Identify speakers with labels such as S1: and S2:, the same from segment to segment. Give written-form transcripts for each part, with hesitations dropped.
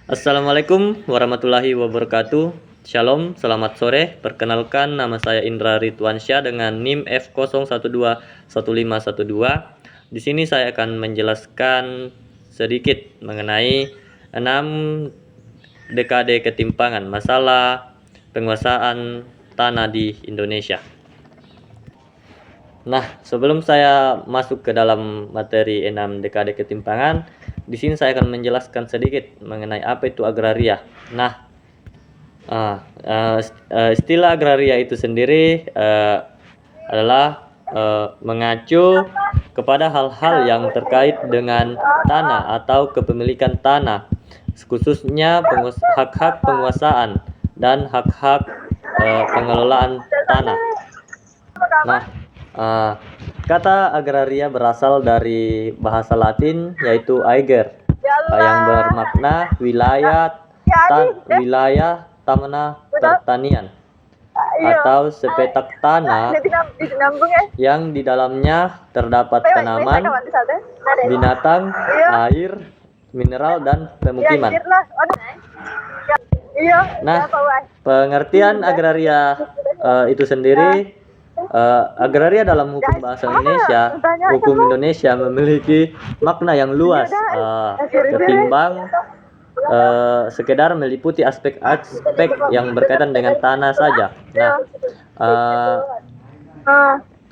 S1: Assalamualaikum warahmatullahi wabarakatuh. Shalom, selamat sore. Perkenalkan, nama saya Indra Ridwansyah dengan NIM F01215112. Di sini saya akan menjelaskan sedikit mengenai 6 dekade ketimpangan masalah penguasaan tanah di Indonesia. Nah, sebelum saya masuk ke dalam materi 6 dekade ketimpangan, di sini saya akan menjelaskan sedikit mengenai apa itu agraria. Nah, istilah agraria itu sendiri adalah mengacu kepada hal-hal yang terkait dengan tanah atau kepemilikan tanah, khususnya hak-hak penguasaan dan hak-hak pengelolaan tanah. Nah, kata agraria berasal dari bahasa Latin yaitu ager, yang bermakna wilayah tanah pertanian atau sepetak tanah yang di dalamnya terdapat tanaman, binatang, air, mineral, dan pemukiman. Nah, pengertian agraria itu sendiri, agraria dalam hukum bahasa Indonesia, hukum Indonesia memiliki makna yang luas ketimbang sekedar meliputi aspek-aspek yang berkaitan dengan tanah saja. Nah,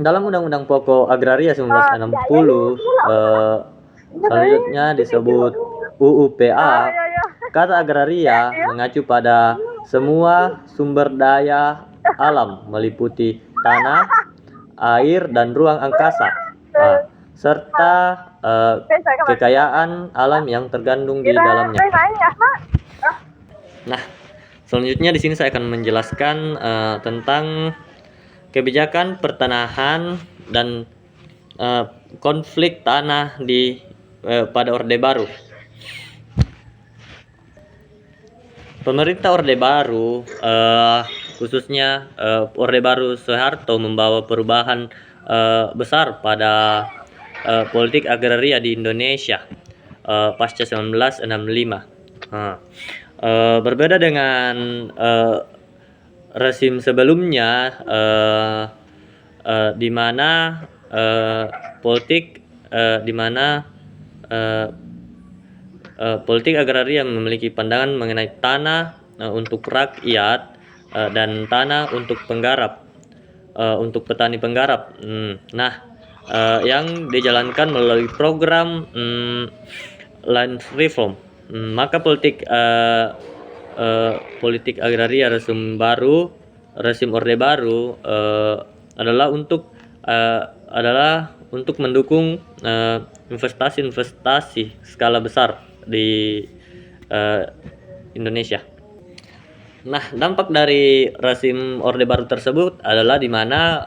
S1: dalam Undang-Undang Pokok Agraria 1960, selanjutnya disebut UUPA, kata agraria mengacu pada semua sumber daya alam meliputi tanah, air, dan ruang angkasa, serta kekayaan alam yang tergandung di dalamnya. Nah, selanjutnya di sini saya akan menjelaskan tentang kebijakan pertanahan dan konflik tanah pada Orde Baru. Pemerintah Orde Baru, khususnya Orde Baru Soeharto, membawa perubahan besar pada politik agraria di Indonesia pasca 1965. Berbeda dengan rezim sebelumnya, di mana politik agraria memiliki pandangan mengenai tanah untuk rakyat dan tanah untuk penggarap, untuk petani penggarap. Yang dijalankan melalui program land reform. Maka politik agraria rezim Orde Baru adalah untuk mendukung investasi skala besar di Indonesia. Nah, dampak dari rezim Orde Baru tersebut adalah di mana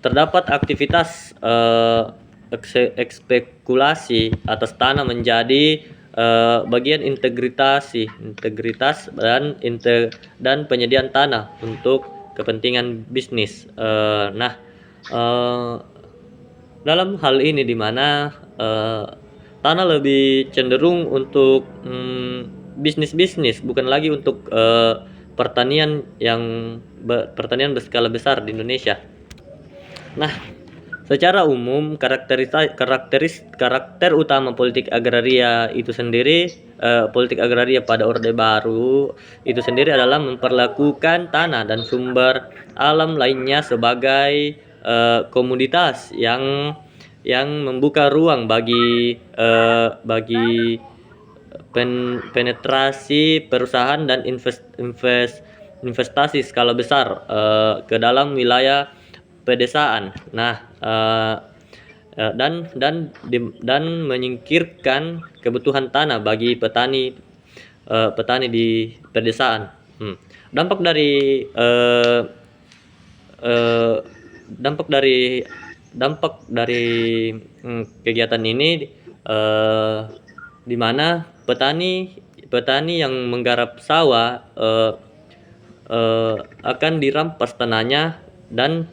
S1: terdapat aktivitas ekspekulasi atas tanah menjadi bagian integritas dan penyediaan tanah untuk kepentingan bisnis. Dalam hal ini di mana tanah lebih cenderung untuk bisnis, bukan lagi untuk pertanian berskala besar di Indonesia. Nah, secara umum karakter utama politik agraria itu sendiri, politik agraria pada Orde Baru itu sendiri adalah memperlakukan tanah dan sumber alam lainnya sebagai komoditas yang membuka ruang bagi penetrasi perusahaan dan investasi skala besar ke dalam wilayah pedesaan. Dan menyingkirkan kebutuhan tanah bagi petani di pedesaan. Dampak dari kegiatan ini, di mana petani yang menggarap sawah akan dirampas tanahnya dan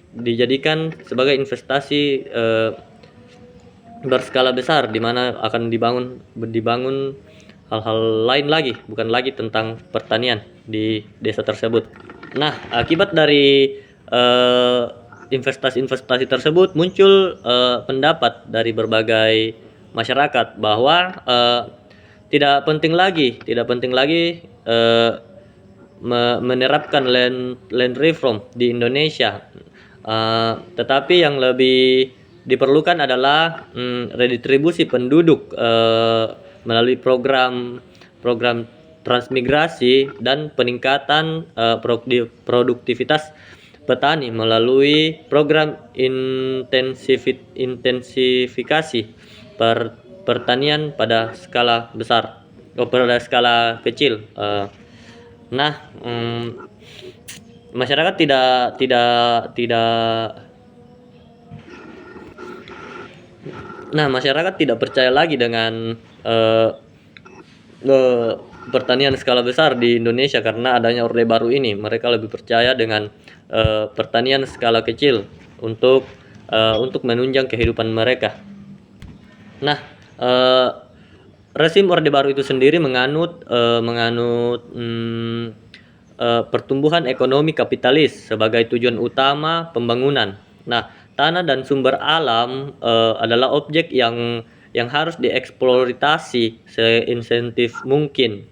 S1: dijadikan sebagai investasi berskala besar di mana akan dibangun hal-hal lain lagi, bukan lagi tentang pertanian di desa tersebut. Nah, akibat dari investasi-investasi tersebut muncul pendapat dari berbagai masyarakat bahwa tidak penting lagi menerapkan land reform di Indonesia. Tetapi yang lebih diperlukan adalah redistribusi penduduk melalui program transmigrasi dan peningkatan produktivitas petani melalui program intensifikasi pertanian pada skala besar pada skala kecil. Nah, masyarakat tidak percaya lagi dengan pertanian skala besar di Indonesia karena adanya Orde Baru ini. Mereka lebih percaya dengan pertanian skala kecil untuk menunjang kehidupan mereka. Nah, rezim Orde Baru itu sendiri menganut pertumbuhan ekonomi kapitalis sebagai tujuan utama pembangunan. Nah, tanah dan sumber alam adalah objek yang harus dieksploitasi seinsentif mungkin.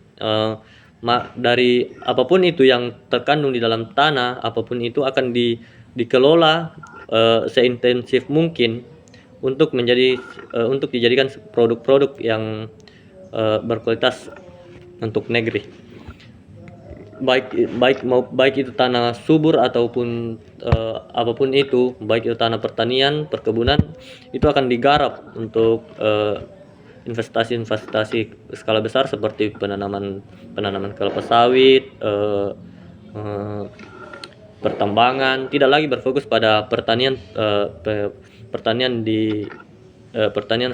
S1: Dari apapun itu yang terkandung di dalam tanah, apapun itu akan dikelola seintensif mungkin untuk dijadikan produk-produk yang berkualitas untuk negeri. Baik itu tanah subur ataupun apapun itu, baik itu tanah pertanian, perkebunan, itu akan digarap untuk investasi skala besar seperti penanaman kelapa sawit, pertambangan, tidak lagi berfokus pada pertanian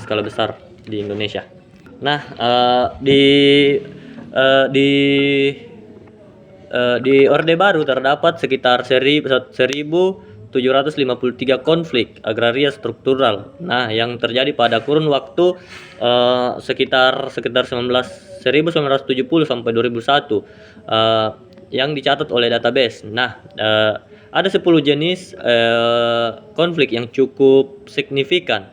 S1: skala besar di Indonesia. Nah, di Orde Baru terdapat sekitar 1.753 konflik agraria struktural. Nah, yang terjadi pada kurun waktu sekitar 1970 sampai 2001 yang dicatat oleh database. Nah, ada 10 jenis konflik yang cukup signifikan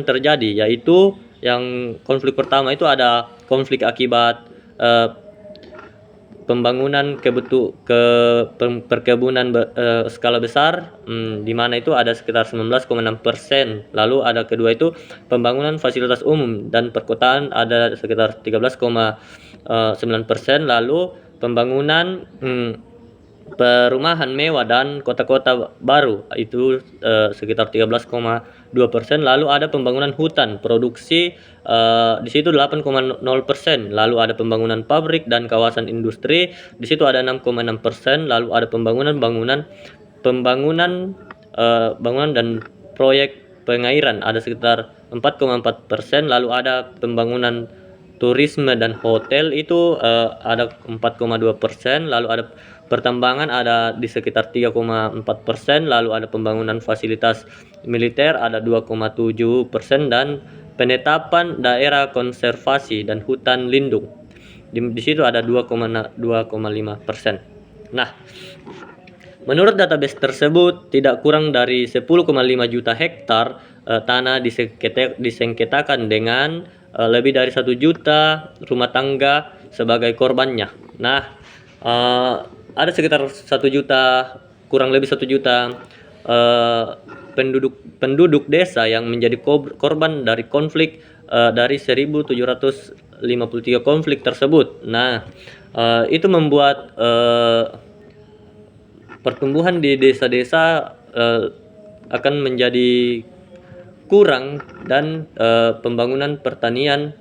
S1: terjadi, yaitu yang konflik pertama itu ada konflik akibat pembangunan perkebunan skala besar, di mana itu ada sekitar 19,6%. Lalu ada kedua itu pembangunan fasilitas umum dan perkotaan ada sekitar 13,9%. Lalu pembangunan perumahan mewah dan kota-kota baru itu sekitar 13,2%. Lalu ada pembangunan hutan produksi di situ 8,0%. Lalu ada pembangunan pabrik dan kawasan industri, di situ ada 6,6%. Lalu ada pembangunan dan proyek pengairan ada sekitar 4,4%. Lalu ada pembangunan turisme dan hotel itu ada 4,2%. Lalu ada pertambangan ada di sekitar 3,4%. Lalu ada pembangunan fasilitas militer ada 2,7%, dan penetapan daerah konservasi dan hutan lindung di situ ada 2,5%. Nah, menurut database tersebut tidak kurang dari 10,5 juta hektar tanah disengketakan dengan lebih dari 1 juta rumah tangga sebagai korbannya. Nah, ada sekitar 1 juta, kurang lebih 1 juta penduduk desa yang menjadi korban dari konflik dari 1.753 konflik tersebut. Nah, itu membuat pertumbuhan di desa-desa akan menjadi kurang, dan pembangunan pertanian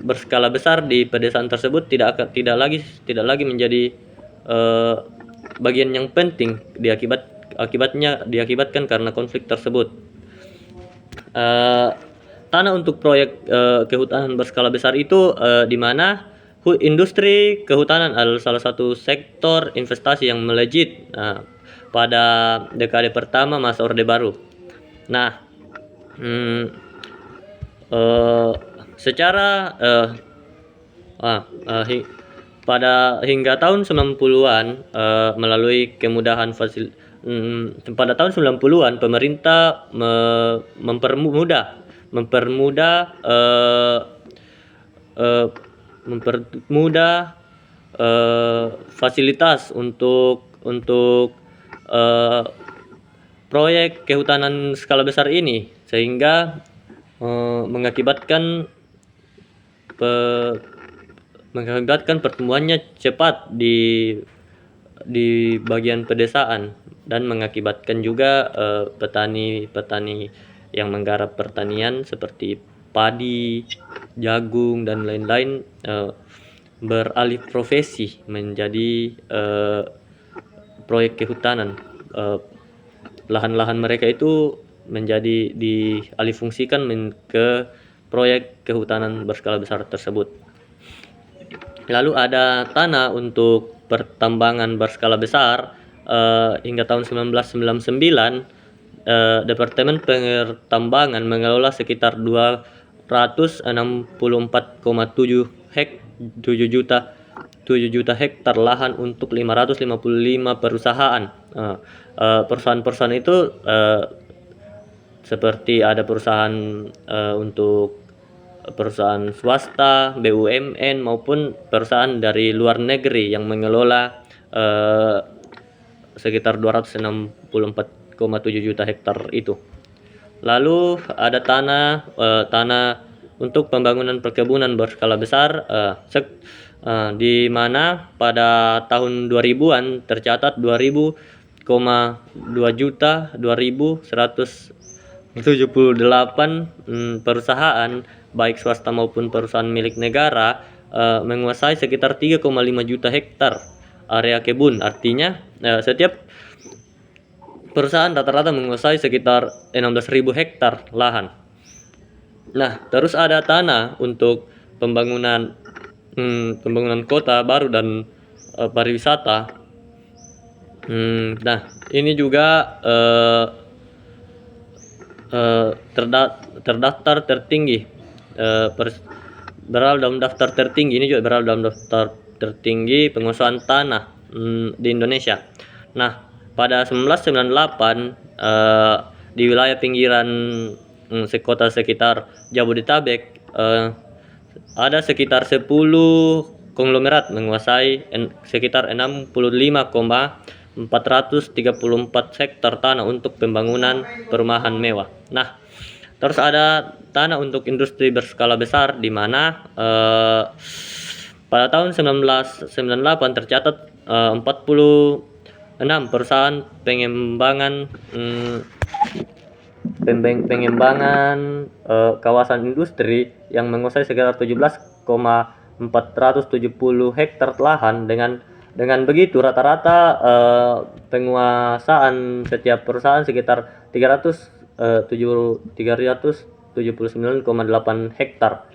S1: berskala besar di pedesaan tersebut tidak lagi menjadi bagian yang penting diakibatkan karena konflik tersebut. Tanah untuk proyek kehutanan berskala besar itu di mana industri kehutanan adalah salah satu sektor investasi yang melejit pada dekade pertama masa Orde Baru. Nah, hmm, eh, secara pada hingga tahun 90-an, melalui kemudahan pada tahun 90-an pemerintah mempermudah eh, eh, mempermudah fasilitas untuk eh, proyek kehutanan skala besar ini, sehingga mengakibatkan pe- mengakibatkan pertumbuhannya cepat di bagian pedesaan, dan mengakibatkan juga petani-petani yang menggarap pertanian seperti padi, jagung dan lain-lain beralih profesi menjadi proyek kehutanan. Lahan-lahan mereka itu menjadi dialihfungsikan ke proyek kehutanan berskala besar tersebut. Lalu ada tanah untuk pertambangan berskala besar. Hingga tahun 1999, Departemen Pertambangan mengelola sekitar 264,7 juta hektar lahan untuk 555 perusahaan. Perusahaan-perusahaan itu seperti ada perusahaan untuk perusahaan swasta, BUMN maupun perusahaan dari luar negeri yang mengelola sekitar 264,7 juta hektar itu. Lalu ada tanah untuk pembangunan perkebunan berskala besar, di mana pada tahun 2000-an tercatat 2000,2 juta 2178 perusahaan baik swasta maupun perusahaan milik negara menguasai sekitar 3,5 juta hektar area kebun. Artinya setiap perusahaan rata-rata menguasai sekitar 16.000 hektar lahan. Nah, terus ada tanah untuk pembangunan kota baru dan pariwisata. Nah, ini juga terdaftar tertinggi, berada dalam daftar tertinggi. Ini juga berada dalam daftar tertinggi penguasaan tanah di Indonesia. Nah, pada 1998 di wilayah pinggiran kota sekitar Jabodetabek ada sekitar 10 konglomerat menguasai sekitar 65,434 hektar tanah untuk pembangunan perumahan mewah. Nah, terus ada tanah untuk industri berskala besar, di mana pada tahun 1998 tercatat 46 perusahaan pengembangan kawasan industri yang menguasai sekitar 17,470 hektar lahan. Dengan begitu rata-rata penguasaan setiap perusahaan sekitar 379,8 hektar.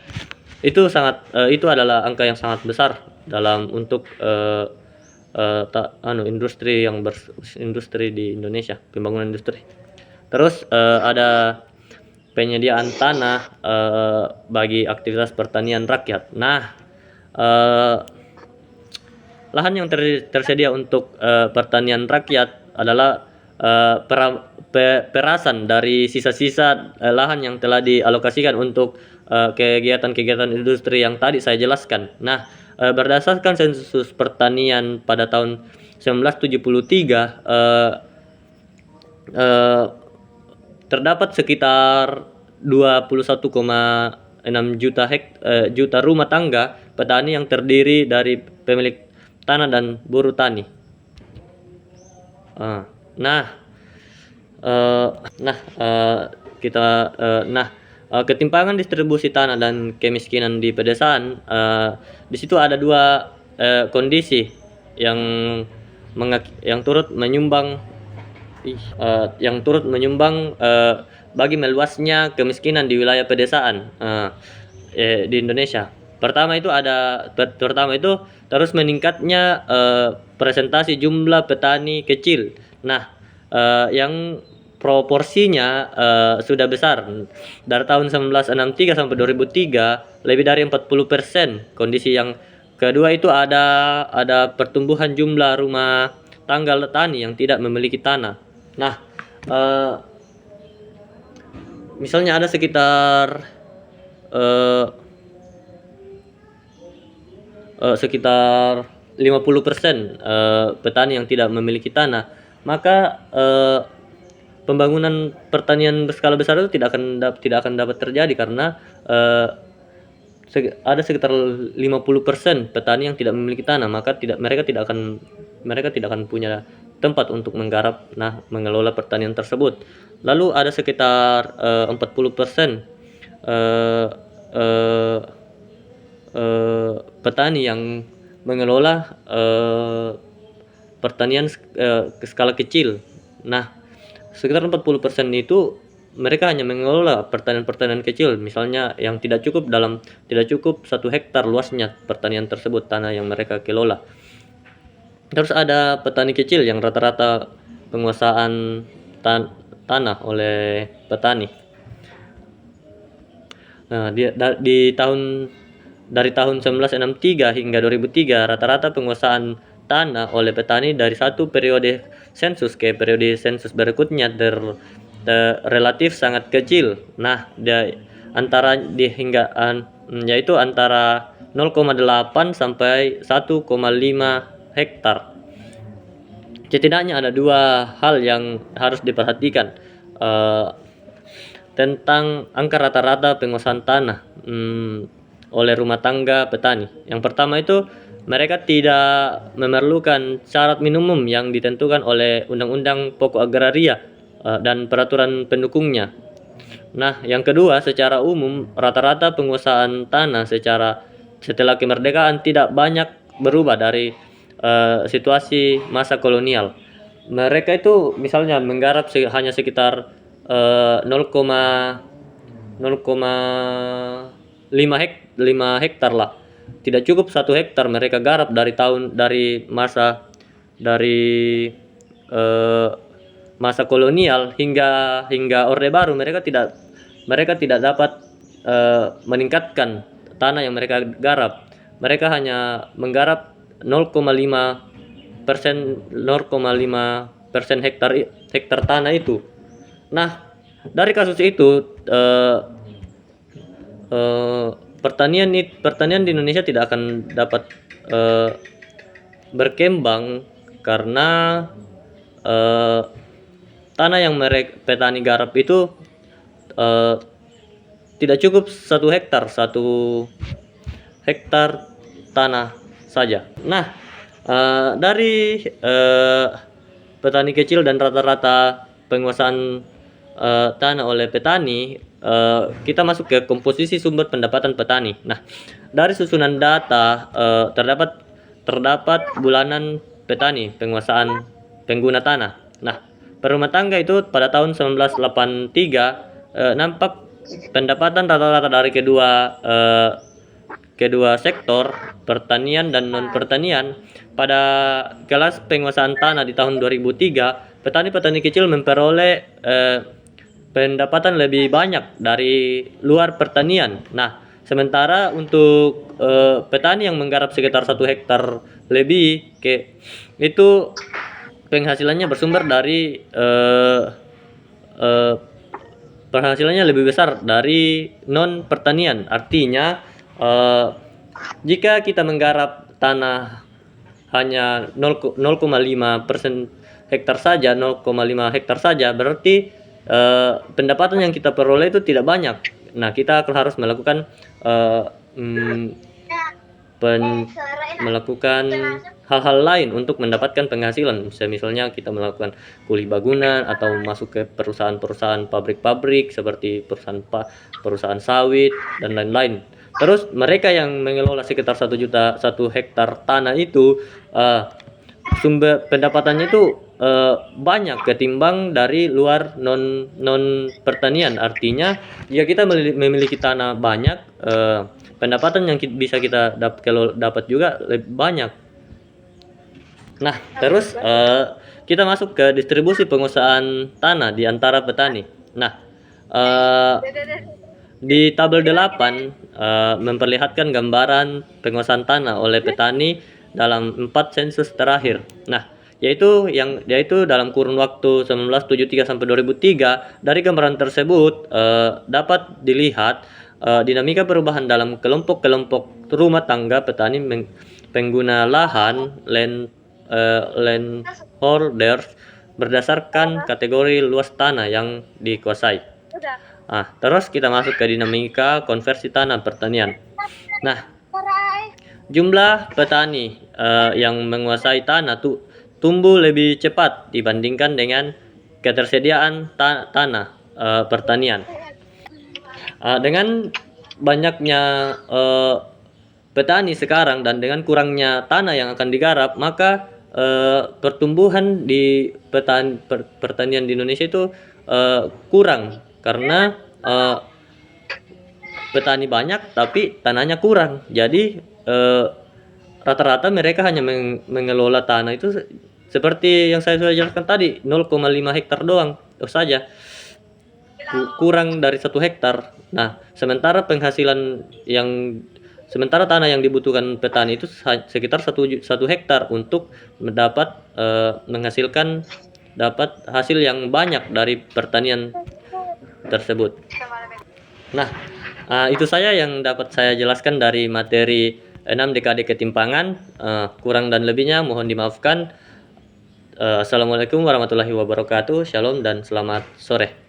S1: Itu adalah angka yang sangat besar dalam untuk industri di Indonesia, pembangunan industri. Terus ada penyediaan tanah bagi aktivitas pertanian rakyat. Nah, lahan yang tersedia untuk pertanian rakyat adalah perasan dari sisa-sisa lahan yang telah dialokasikan untuk kegiatan-kegiatan industri yang tadi saya jelaskan. Nah, berdasarkan sensus pertanian pada tahun 1973, terdapat sekitar 21,6 juta rumah tangga petani yang terdiri dari pemilik tanah dan buruh tani. Ketimpangan distribusi tanah dan kemiskinan di pedesaan, di situ ada dua kondisi yang turut menyumbang bagi meluasnya kemiskinan di wilayah pedesaan di Indonesia. Pertama itu terus meningkatnya presentasi jumlah petani kecil. Nah, yang proporsinya sudah besar. Dari tahun 1963 sampai 2003 lebih dari 40%. Kondisi yang kedua itu ada pertumbuhan jumlah rumah tangga petani yang tidak memiliki tanah. Nah, misalnya ada sekitar 50% petani yang tidak memiliki tanah, maka pembangunan pertanian berskala besar itu tidak akan dapat terjadi karena ada sekitar 50% petani yang tidak memiliki tanah, maka mereka tidak akan punya tempat untuk mengelola pertanian tersebut. Lalu ada sekitar 40% petani yang mengelola pertanian skala kecil. Nah, sekitar 40% itu mereka hanya mengelola pertanian kecil, misalnya yang tidak cukup 1 hektar luasnya pertanian tersebut, tanah yang mereka kelola. Terus ada petani kecil yang rata-rata penguasaan tanah oleh petani. Nah, dari tahun 1963 hingga 2003 rata-rata penguasaan tanah oleh petani dari satu periode sensus ke periode sensus berikutnya relatif sangat kecil. Nah, yaitu antara 0,8 sampai 1,5 hektar. Setidaknya ada 2 hal yang harus diperhatikan tentang angka rata-rata penguasaan tanah oleh rumah tangga petani. Yang pertama itu, mereka tidak memerlukan syarat minimum yang ditentukan oleh Undang-Undang Pokok Agraria dan peraturan pendukungnya. Nah, yang kedua, secara umum rata-rata penguasaan tanah setelah kemerdekaan tidak banyak berubah dari situasi masa kolonial. Mereka itu misalnya menggarap hanya sekitar 0,5 hektar lah. Tidak cukup 1 hektar mereka garap dari masa kolonial hingga Orde Baru. Mereka tidak dapat meningkatkan tanah yang mereka garap. Mereka hanya menggarap 0,5% hektar tanah itu. Nah, dari kasus itu pertanian di Indonesia tidak akan dapat berkembang karena tanah yang petani garap itu tidak cukup 1 hektar tanah saja. Nah, dari petani kecil dan rata-rata penguasaan tanah oleh petani, kita masuk ke komposisi sumber pendapatan petani. Nah, dari susunan data terdapat bulanan petani penguasaan pengguna tanah. Nah, per rumah tangga itu pada tahun 1983 nampak pendapatan rata-rata dari kedua sektor, pertanian dan non pertanian, pada kelas penguasaan tanah di tahun 2003 petani-petani kecil memperoleh pendapatan lebih banyak dari luar pertanian. Nah, sementara untuk petani yang menggarap sekitar 1 hektar lebih itu penghasilannya bersumber dari penghasilannya lebih besar dari non pertanian. Artinya jika kita menggarap tanah hanya 0,5% hektar saja, 0,5 hektar saja, berarti pendapatan yang kita peroleh itu tidak banyak. Nah, kita harus melakukan hal-hal lain untuk mendapatkan penghasilan. Misalnya kita melakukan kuli bangunan atau masuk ke perusahaan-perusahaan pabrik-pabrik seperti perusahaan sawit dan lain-lain. Terus mereka yang mengelola sekitar 1 hektar tanah itu sumber pendapatannya itu banyak ketimbang dari luar non pertanian. Artinya jika kita memiliki tanah banyak, pendapatan yang bisa kita dapat juga lebih banyak. Nah, terus kita masuk ke distribusi penguasaan tanah di antara petani. Nah, eh, di tabel 8 memperlihatkan gambaran penguasaan tanah oleh petani dalam 4 sensus terakhir. Nah, yaitu dalam kurun waktu 1973 sampai 2003. Dari gambaran tersebut dapat dilihat dinamika perubahan dalam kelompok-kelompok rumah tangga petani pengguna lahan landholders berdasarkan kategori luas tanah yang dikuasai. Terus kita masuk ke dinamika konversi tanah pertanian. Nah, jumlah petani yang menguasai tanah tumbuh lebih cepat dibandingkan dengan ketersediaan tanah pertanian. Dengan banyaknya petani sekarang dan dengan kurangnya tanah yang akan digarap, maka pertumbuhan di pertanian di Indonesia itu kurang karena petani banyak tapi tanahnya kurang. Jadi rata-rata mereka hanya mengelola tanah itu seperti yang saya sudah jelaskan tadi, 0,5 hektar doang saja, kurang dari 1 hektar. Nah, sementara tanah yang dibutuhkan petani itu sekitar 1 hektar untuk mendapat menghasilkan hasil yang banyak dari pertanian tersebut. Nah, itu saja yang dapat saya jelaskan dari materi 6 dekade ketimpangan. Kurang dan lebihnya mohon dimaafkan. Assalamualaikum warahmatullahi wabarakatuh. Shalom dan selamat sore.